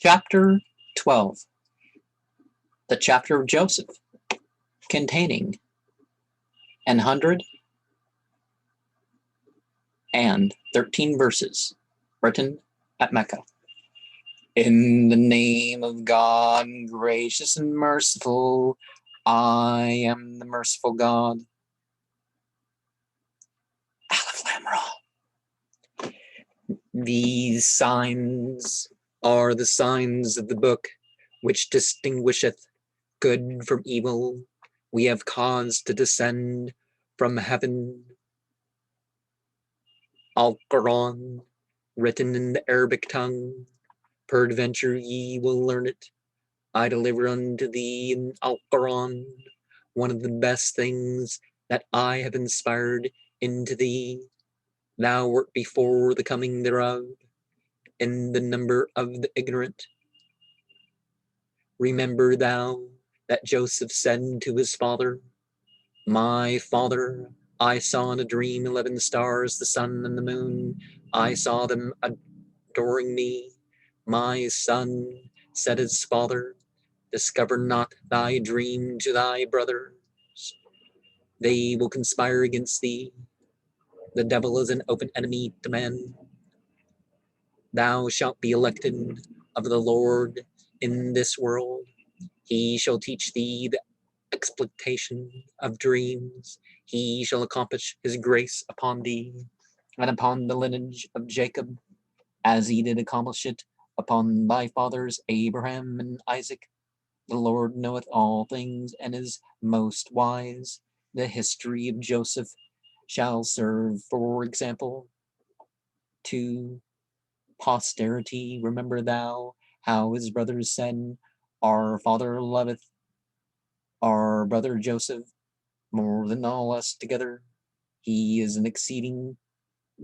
Chapter 12. The chapter of Joseph, containing 113 verses, written at Mecca. In the name of God, gracious and merciful, I am the merciful God. Aleph Lam Ra. These signs are the signs of the book which distinguisheth good from evil. We have caused to descend from heaven Al-Quran, written in the Arabic tongue. Peradventure ye will learn it. I deliver unto thee in Al-Quran one of the best things that I have inspired into thee. Thou wert before the coming thereof, in the number of the ignorant. Remember thou that Joseph said to his father, My father, I saw in a dream 11 stars, the sun and the moon. I saw them adoring me. My son, said his father, discover not thy dream to thy brothers. They will conspire against thee. The devil is an open enemy to men. Thou shalt be elected of the Lord in this world. He shall teach thee the exploitation of dreams. He shall accomplish his grace upon thee and upon the lineage of Jacob, as he did accomplish it upon thy fathers Abraham and Isaac. The Lord knoweth all things and is most wise. The history of Joseph shall serve for example to posterity. Remember thou how his brothers said, Our father loveth our brother Joseph more than all us together. He is an exceeding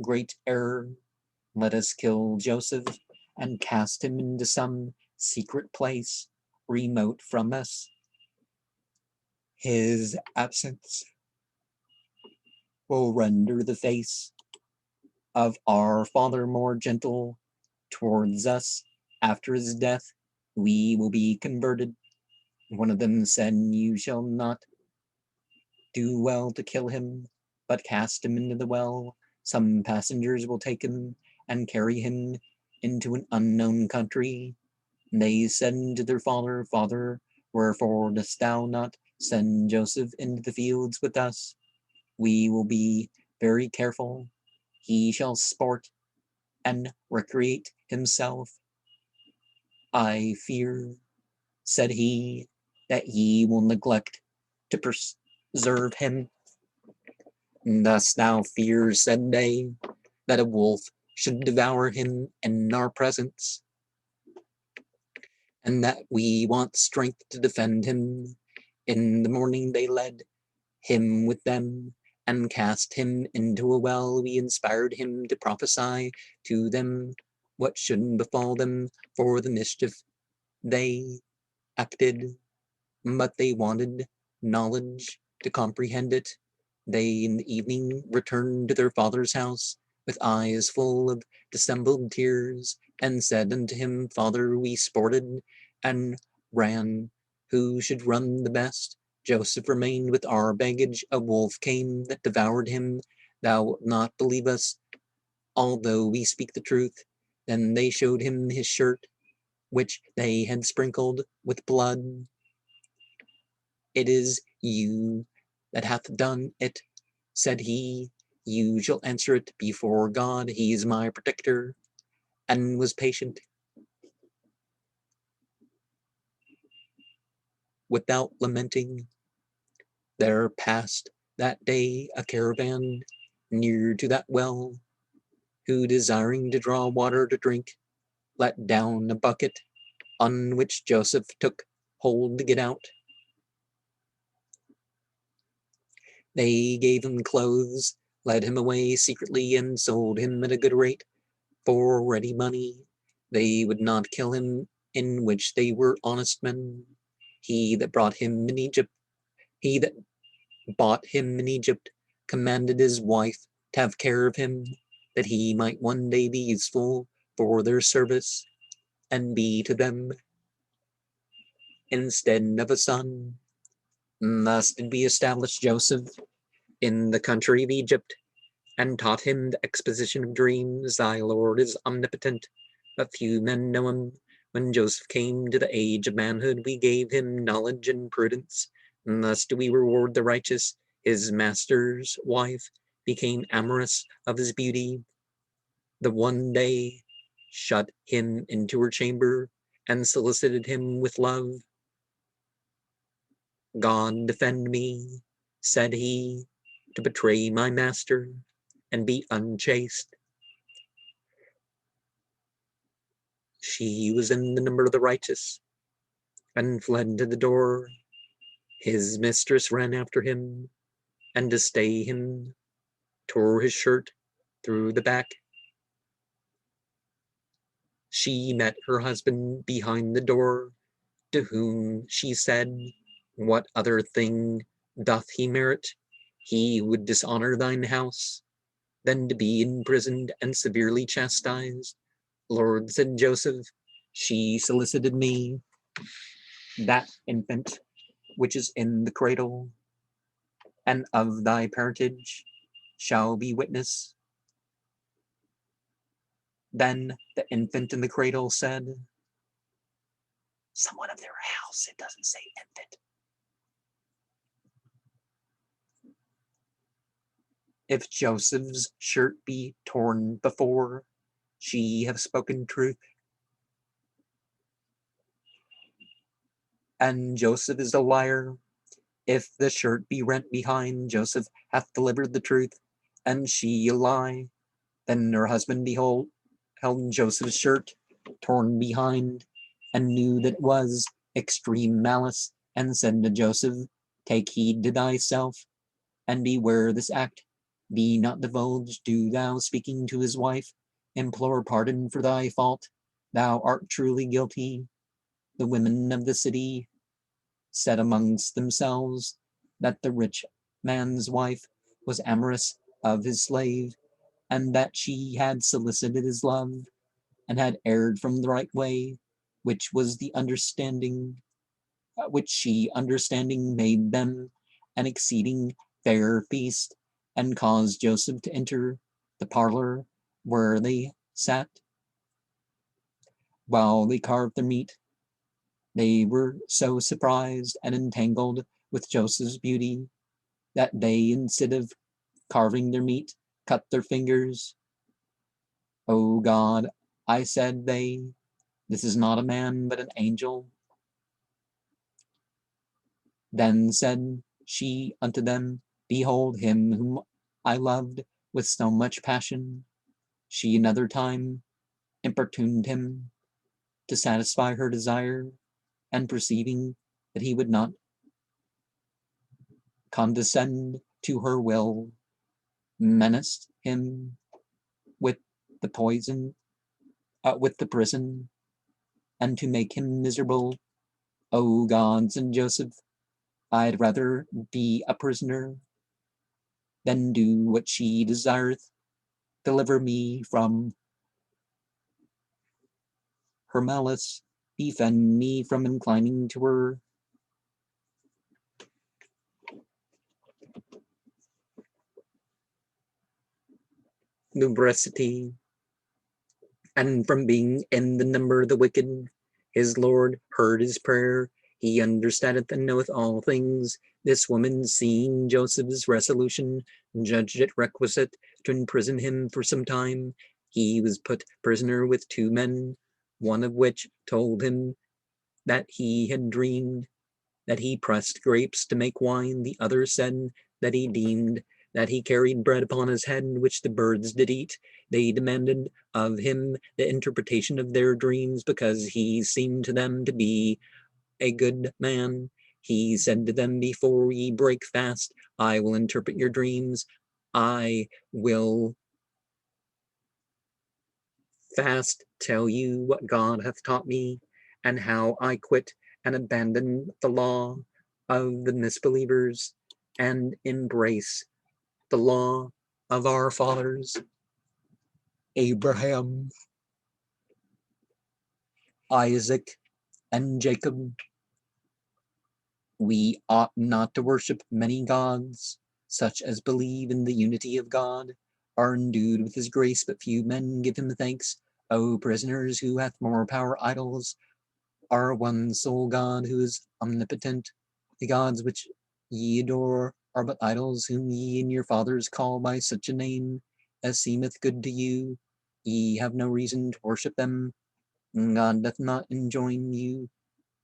great error. Let us kill Joseph and cast him into some secret place remote from us. His absence will render the face of our father more gentle towards us. After his death, we will be converted. One of them said, You shall not do well to kill him, but cast him into the well. Some passengers will take him and carry him into an unknown country. They said to their father, Father, wherefore dost thou not send Joseph into the fields with us? We will be very careful. He shall sport and recreate himself. I fear, said he, that ye will neglect to preserve him. Dost thou fear, said they, that a wolf should devour him in our presence, and that we want strength to defend him? In the morning they led him with them and cast him into a well. We inspired him to prophesy to them what should befall them for the mischief. They acted, but they wanted knowledge to comprehend it. They in the evening returned to their father's house with eyes full of dissembled tears, and said unto him, Father, we sported and ran. Who should run the best? Joseph remained with our baggage. A wolf came that devoured him. Thou wilt not believe us, although we speak the truth. Then they showed him his shirt, which they had sprinkled with blood. It is you that hath done it, said he. You shall answer it before God. He is my protector, and was patient. Without lamenting, there passed that day a caravan near to that well, who, desiring to draw water to drink, let down a bucket, on which Joseph took hold to get out. They gave him clothes, led him away secretly, and sold him at a good rate for ready money. They would not kill him, in which they were honest men. He that bought him in Egypt commanded his wife to have care of him, that he might one day be useful for their service. and be to them instead of a son. Thus did we establish Joseph in the country of Egypt, and taught him the exposition of dreams. Thy Lord is omnipotent, but few men know him. When Joseph came to the age of manhood, we gave him knowledge and prudence. And thus do we reward the righteous. His master's wife became amorous of his beauty. The one day shut him into her chamber and solicited him with love. God defend me, said he, to betray my master and be unchaste. She was in the number of the righteous, and fled to the door. His mistress ran after him, and to stay him, tore his shirt through the back. She met her husband behind the door, to whom she said, What other thing doth he merit? He would dishonor thine house, than to be imprisoned and severely chastised. Lord, said Joseph, she solicited me, that infant which is in the cradle, and of thy parentage shall be witness. Then the infant in the cradle said, Someone of their house, it doesn't say infant. If Joseph's shirt be torn before, she have spoken truth. And Joseph is a liar. If the shirt be rent behind, Joseph hath delivered the truth, and she a lie. Then her husband held Joseph's shirt torn behind, and knew that it was extreme malice, and said to Joseph, Take heed to thyself, and beware this act. Be not divulged, do thou, speaking to his wife, implore pardon for thy fault. Thou art truly guilty. The women of the city said amongst themselves that the rich man's wife was amorous of his slave, and that she had solicited his love, and had erred from the right way, which was the understanding, which she understanding made them an exceeding fair feast, and caused Joseph to enter the parlor where they sat. While they carved their meat, they were so surprised and entangled with Joseph's beauty that they, instead of carving their meat, cut their fingers. O God, I said they, this is not a man, but an angel. Then said she unto them, Behold him whom I loved with so much passion. She another time importuned him to satisfy her desire, and perceiving that he would not condescend to her will, menaced him with the with the prison, and to make him miserable. O God, said Joseph, I'd rather be a prisoner than do what she desireth. Deliver me from her malice, defend me from inclining to her. Lubricity, and from being in the number of the wicked. His Lord heard his prayer. He understandeth and knoweth all things. This woman, seeing Joseph's resolution, judged it requisite to imprison him for some time. He was put prisoner with 2 men, one of which told him that he had dreamed that he pressed grapes to make wine. The other said that he deemed that he carried bread upon his head, which the birds did eat. They demanded of him the interpretation of their dreams, because he seemed to them to be a good man. He said to them, Before ye break fast, I will interpret your dreams. I will fast tell you what God hath taught me, and how I quit and abandon the law of the misbelievers, and embrace the law of our fathers, Abraham, Isaac, and Jacob. We ought not to worship many gods. Such as believe in the unity of God are endued with his grace, but few men give him thanks. O prisoners, who hath more power idols, are one sole God who is omnipotent. The gods which ye adore are but idols, whom ye and your fathers call by such a name as seemeth good to you. Ye have no reason to worship them. God doth not enjoin you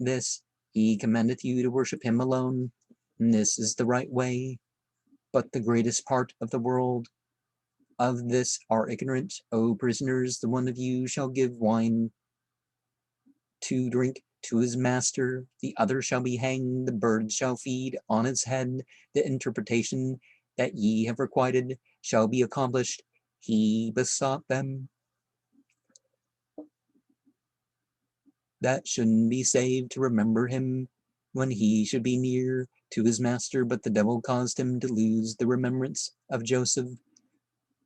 this. He commandeth you to worship him alone. And this is the right way. But the greatest part of the world of this are ignorant. O prisoners, the one of you shall give wine to drink to his master, the other shall be hanged, the birds shall feed on his head, the interpretation that ye have requited shall be accomplished. He besought them that shouldn't be saved to remember him when he should be near to his master, but the devil caused him to lose the remembrance of Joseph,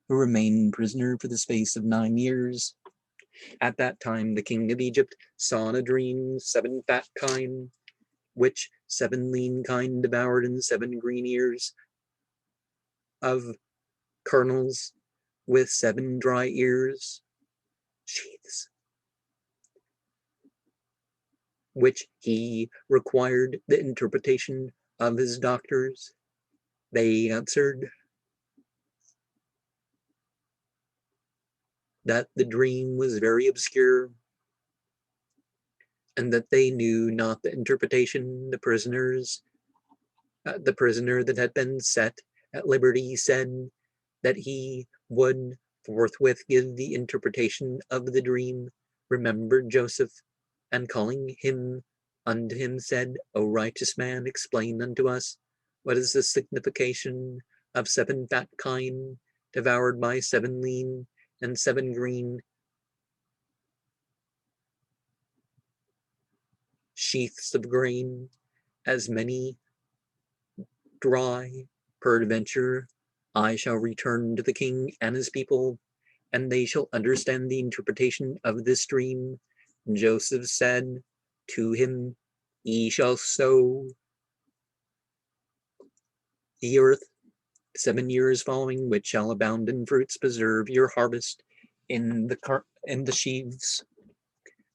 who remained prisoner for the space of 9 years. At that time the king of Egypt saw in a dream 7 fat kine, which 7 lean kine devoured, and 7 green ears of kernels with 7 dry ears, sheaths, which he required the interpretation of his doctors. They answered that the dream was very obscure, and that they knew not the interpretation. The prisoner that had been set at liberty said that he would forthwith give the interpretation of the dream, remembered Joseph, and calling him unto him said, O righteous man, explain unto us, what is the signification of 7 fat kine devoured by 7 lean and 7 green sheaths of grain, as many dry? Peradventure I shall return to the king and his people, and they shall understand the interpretation of this dream. And Joseph said to him, Ye shall sow the earth 7 years following, which shall abound in fruits. Preserve your harvest in the sheaves,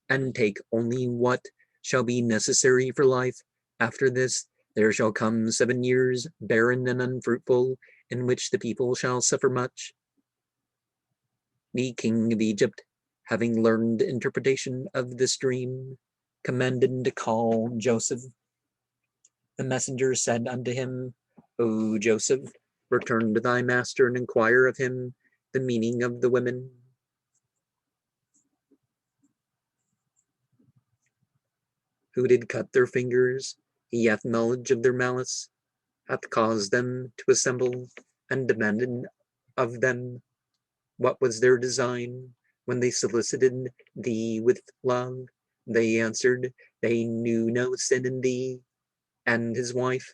and take only what shall be necessary for life. After this there shall come 7 years, barren and unfruitful, in which the people shall suffer much. The king of Egypt, having learned the interpretation of this dream, commanded to call Joseph. The messenger said unto him, O Joseph, return to thy master and inquire of him the meaning of the women who did cut their fingers. He hath knowledge of their malice, hath caused them to assemble, and demanded of them what was their design when they solicited thee with love. They answered, they knew no sin in thee. And his wife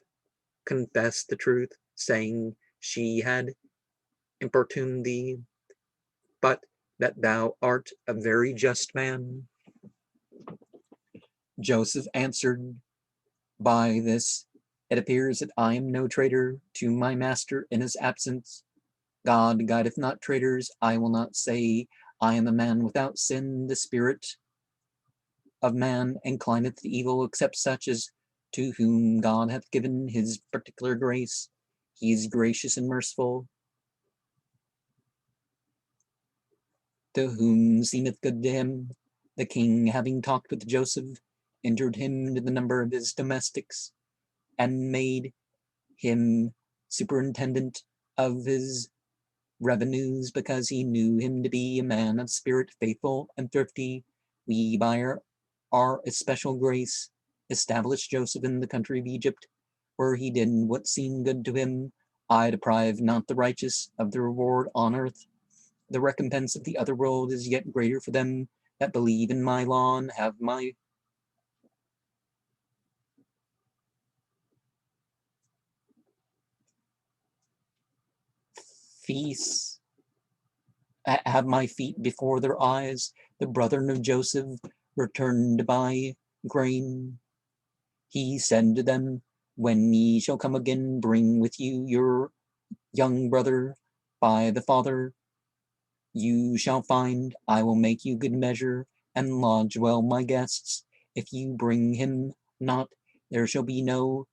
confessed the truth, saying she had importuned thee, but that thou art a very just man. Joseph answered, by this it appears that I am no traitor to my master in his absence. God guideth not traitors. I will not say I am a man without sin. The spirit of man inclineth to evil, except such as to whom God hath given his particular grace. He is gracious and merciful, to whom seemeth good to him. The king, having talked with Joseph, entered him into the number of his domestics, and made him superintendent of his revenues, because he knew him to be a man of spirit, faithful and thrifty. We, by our especial grace, established Joseph in the country of Egypt, where he did what seemed good to him. I deprive not the righteous of the reward on earth. The recompense of the other world is yet greater for them that believe in my law and have my feet before their eyes. The brethren of Joseph returned to buy grain. He said to them, when ye shall come again, bring with you your young brother by the father. You shall find I will make you good measure, and lodge well my guests. If you bring him not, there shall be no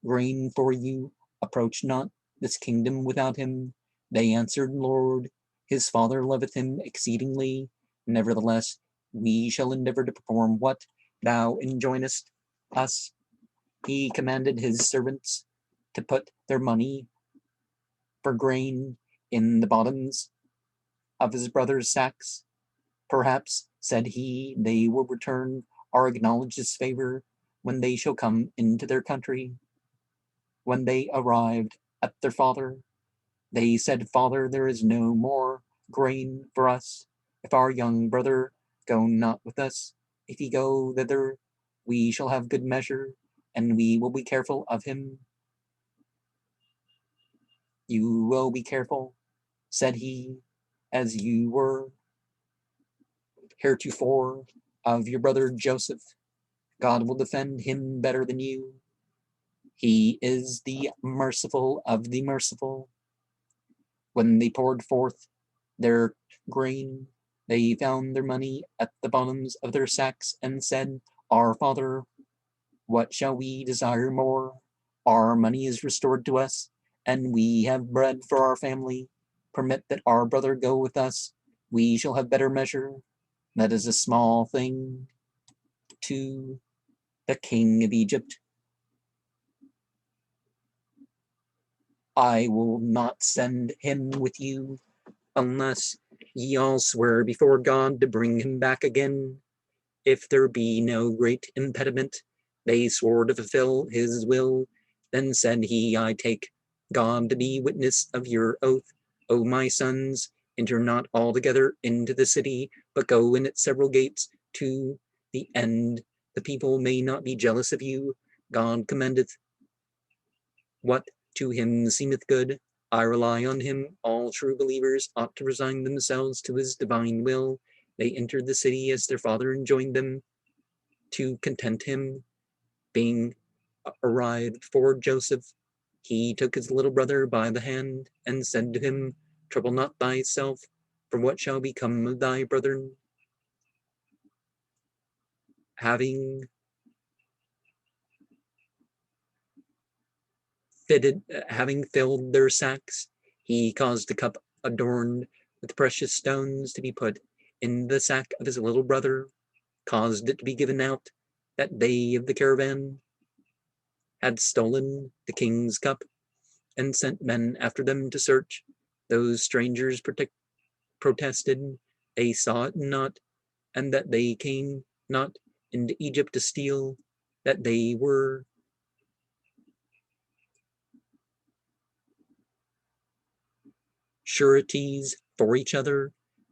grain for you. Approach not this kingdom without him. They answered, Lord, his father loveth him exceedingly. Nevertheless, we shall endeavor to perform what thou enjoinest us. He commanded his servants to put their money for grain in the bottoms of his brother's sacks. Perhaps, said he, they will return or acknowledge his favor when they shall come into their country. When they arrived at their father, they said, Father, there is no more grain for us. If our young brother go not with us, if he go thither, we shall have good measure, and we will be careful of him. You will be careful, said he, as you were heretofore of your brother Joseph. God will defend him better than you. He is the merciful of the merciful. When they poured forth their grain, they found their money at the bottoms of their sacks, and said, Our Father, what shall we desire more? Our money is restored to us, and we have bread for our family. Permit that our brother go with us. We shall have better measure. That is a small thing to the king of Egypt. I will not send him with you unless ye all swear before God to bring him back again. If there be no great impediment, they swore to fulfill his will. Then said he, I take God to be witness of your oath, O my sons, enter not altogether into the city, but go in its several gates to the end. The people may not be jealous of you. God commendeth what to him seemeth good. I rely on him. All true believers ought to resign themselves to his divine will. They entered the city as their father enjoined them to content him. Being arrived before Joseph, he took his little brother by the hand and said to him, Trouble not thyself, for what shall become of thy brethren? Having filled their sacks, he caused a cup adorned with precious stones to be put in the sack of his little brother, caused it to be given out that they of the caravan had stolen the king's cup, and sent men after them to search. Those strangers protested they saw it not, and that they came not into Egypt to steal, that they were sureties for each other,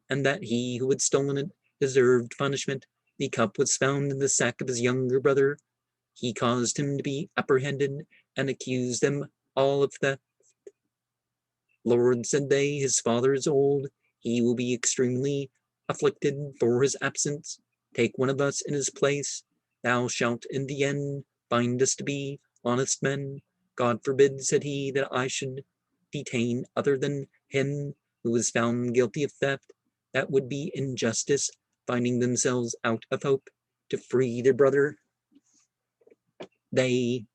and that he who had stolen it deserved punishment. The cup was found in the sack of his younger brother. He caused him to be apprehended, and accused them all of theft. Lord, said they, his father is old. He will be extremely afflicted for his absence. Take one of us in his place. Thou shalt in the end find us to be honest men. God forbid, said he, that I should detain other than him who was found guilty of theft. That would be injustice, finding themselves out of hope to free their brother. They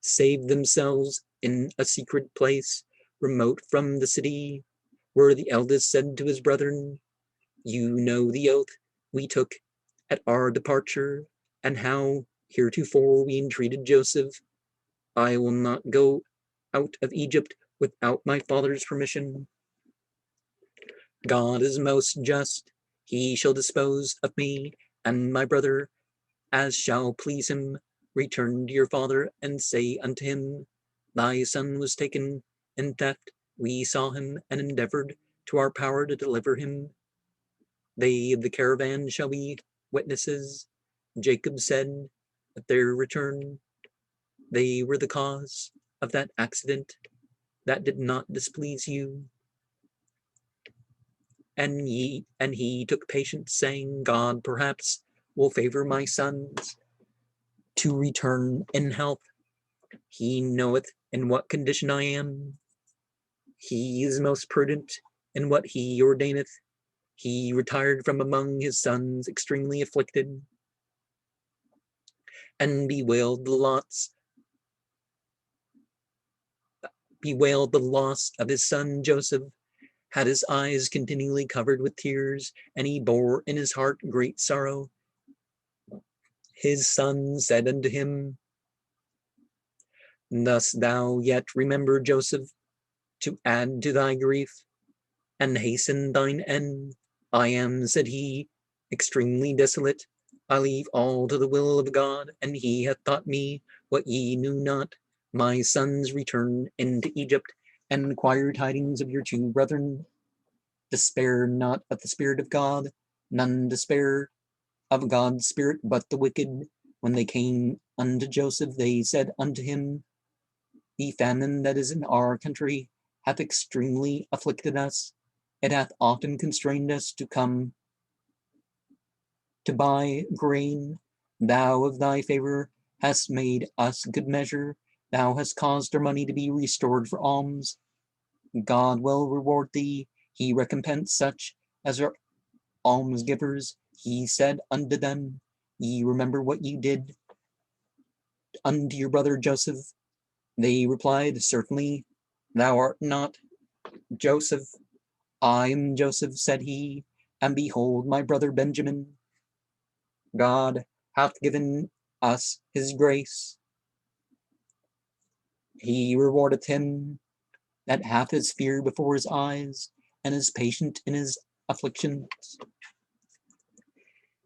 saved themselves in a secret place, remote from the city, where the eldest said to his brethren, You know the oath we took at our departure, and how heretofore we entreated Joseph. I will not go out of Egypt without my father's permission. God is most just. He shall dispose of me and my brother as shall please him. Return to your father and say unto him, Thy son was taken in theft. We saw him and endeavored to our power to deliver him. They of the caravan shall be witnesses. Jacob said at their return, they were the cause of that accident that did not displease you. And he took patience, saying, God perhaps will favor my sons to return in health. He knoweth in what condition I am. He is most prudent in what he ordaineth. He retired from among his sons extremely afflicted, and bewailed the loss of his son Joseph, had his eyes continually covered with tears, and he bore in his heart great sorrow. His son said unto him, Dost thou yet remember Joseph, to add to thy grief, and hasten thine end? I am, said he, extremely desolate. I leave all to the will of God, and he hath taught me what ye knew not. My sons, return into Egypt, and inquire tidings of your two brethren. Despair not of the Spirit of God, none despair of God's Spirit, but the wicked. When they came unto Joseph, they said unto him, The famine that is in our country hath extremely afflicted us. It hath often constrained us to come to buy grain. Thou of thy favor hast made us good measure. Thou hast caused our money to be restored for alms. God will reward thee. He recompense such as are almsgivers. He said unto them, Ye remember what ye did unto your brother Joseph? They replied, Certainly, thou art not Joseph. I am Joseph, said he, and behold my brother Benjamin. God hath given us his grace. He rewardeth him that hath his fear before his eyes, and is patient in his afflictions.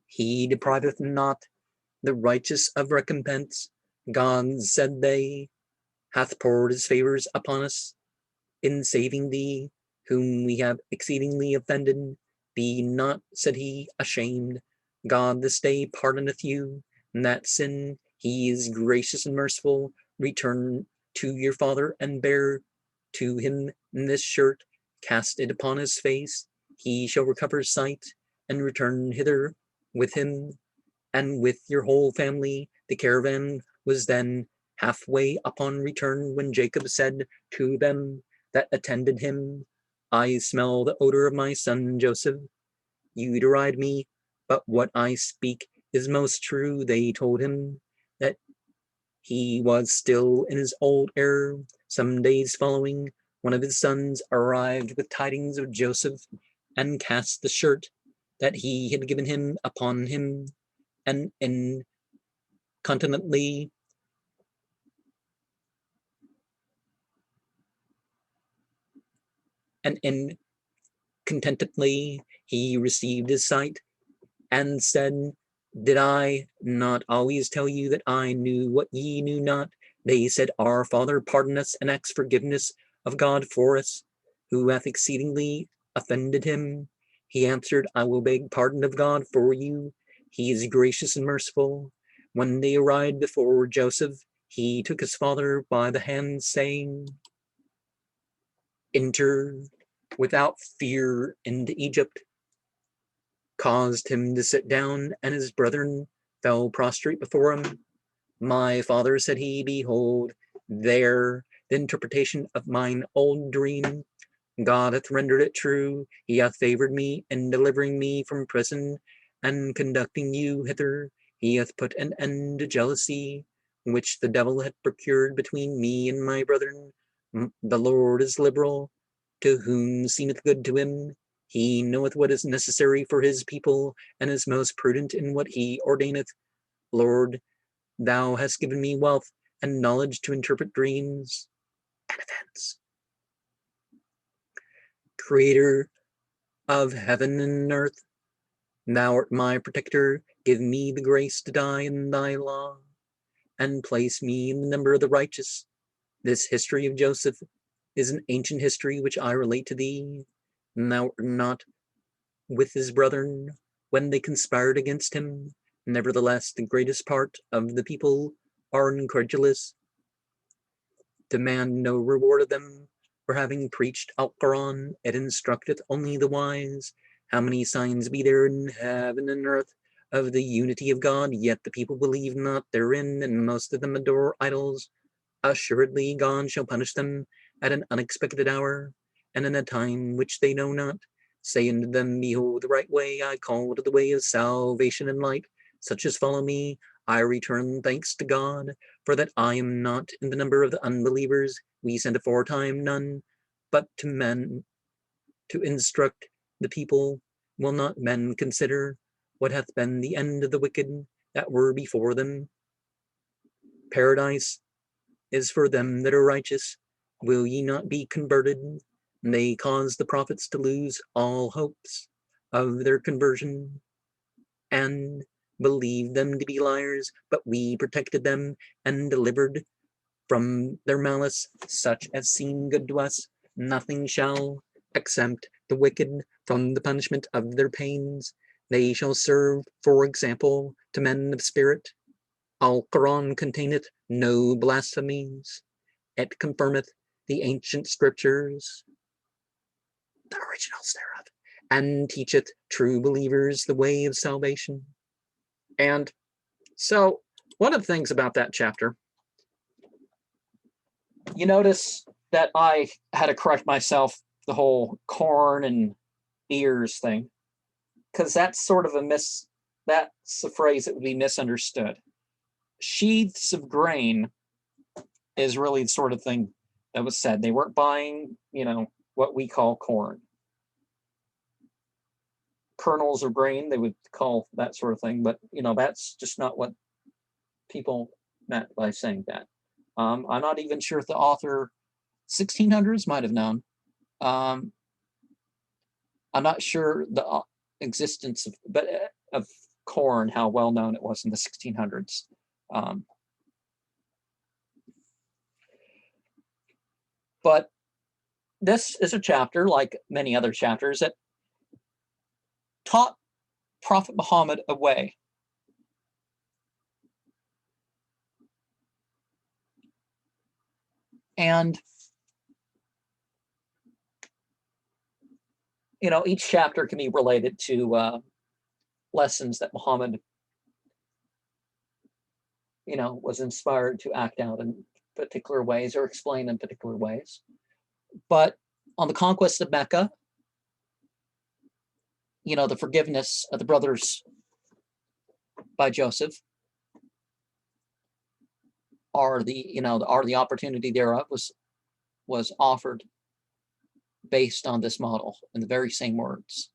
He depriveth not the righteous of recompense. God, said they, hath poured his favors upon us in saving thee, whom we have exceedingly offended. Be not, said he, ashamed. God this day pardoneth you that sin. He is gracious and merciful. Return to your father and bear to him this shirt. Cast it upon his face. He shall recover sight, and return hither with him and with your whole family. The caravan was then halfway upon return, when Jacob said to them that attended him, I smell the odor of my son Joseph. You deride me, but what I speak is most true. They told him that he was still in his old error. Some days following, one of his sons arrived with tidings of Joseph, and cast the shirt that he had given him upon him, and incontinently and incontentedly he received his sight, and said, Did I not always tell you that I knew what ye knew not? They said, Our Father, pardon us, and ask forgiveness of God for us, who hath exceedingly offended him. He answered, I will beg pardon of God for you. He is gracious and merciful. When they arrived before Joseph, he took his father by the hand, saying, Enter without fear into Egypt, caused him to sit down, and his brethren fell prostrate before him. My father, said he, behold, there the interpretation of mine old dream. God hath rendered it true. He hath favored me in delivering me from prison, and conducting you hither. He hath put an end to jealousy, which the devil had procured between me and my brethren. The Lord is liberal, to whom seemeth good to him. He knoweth what is necessary for his people, and is most prudent in what he ordaineth. Lord, thou hast given me wealth and knowledge to interpret dreams and events. Creator of heaven and earth, thou art my protector. Give me the grace to die in thy law, and place me in the number of the righteous. This history of Joseph is an ancient history which I relate to thee. Thou art not with his brethren when they conspired against him. Nevertheless, the greatest part of the people are incredulous, demand no reward of them, for having preached Al-Quran, it instructeth only the wise. How many signs be there in heaven and earth of the unity of God, yet the people believe not therein, and most of them adore idols. Assuredly God shall punish them at an unexpected hour, and in a time which they know not. Say unto them, behold the right way, I call to the way of salvation and light. Such as follow me, I return thanks to God, for that I am not in the number of the unbelievers. We sent aforetime none, but to men, to instruct the people. Will not men consider what hath been the end of the wicked that were before them? Paradise is for them that are righteous. Will ye not be converted? And they caused the prophets to lose all hopes of their conversion, and believed them to be liars, but we protected them and delivered from their malice such as seem good to us. Nothing shall exempt the wicked from the punishment of their pains. They shall serve for example to men of spirit. Al-Quran containeth no blasphemies. It confirmeth the ancient scriptures, the originals thereof, and teacheth true believers the way of salvation. And so, one of the things about that chapter, you notice that I had to correct myself, the whole corn and ears thing, because that's sort of that's a phrase that would be misunderstood. Sheaths of grain is really the sort of thing that was said. They weren't buying, what we call corn. Kernels of grain, they would call that sort of thing, but that's just not what people meant by saying that. I'm not even sure if the author 1600s might have known. I'm not sure the existence of corn, how well known it was in the 1600s. But this is a chapter, like many other chapters, that taught Prophet Muhammad a way. And each chapter can be related to lessons that Muhammad was inspired to act out in particular ways or explain in particular ways. But on the conquest of Mecca, the forgiveness of the brothers by Joseph, or the opportunity thereof was offered based on this model in the very same words.